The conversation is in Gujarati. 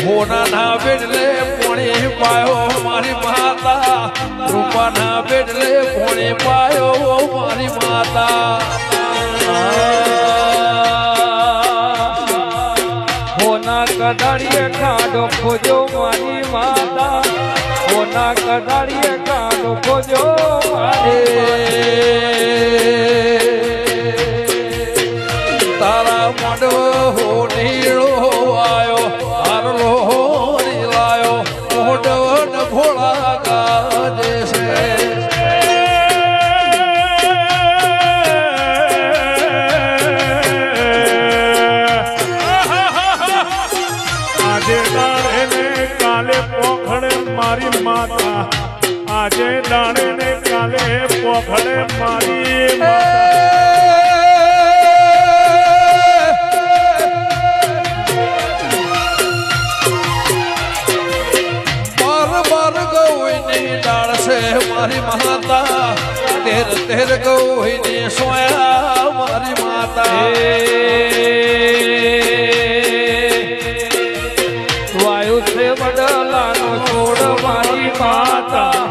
હોના ના બેડલે પોણી પાયો મારી માતા રૂપા ના બેડલે પોણી પાયો મારી માતા હોના કડાળીએ ખાડો ખોજો મારી માતા હોના કડાળીએ ખાડો ખોજો તારા મંડો હો નીળો આયો હારલો નીલાયો મોઢો ન ભોળા ગાજે છે આજે દાડે ને કાલે પોખડે મારી માતા આજે દાડે ને કાલે પોખડે મારી માતા મારી માતા તેર તેર ગોઈને સોયા મારી માતા વાયુ છે વડલાનો છોડ મારી માતા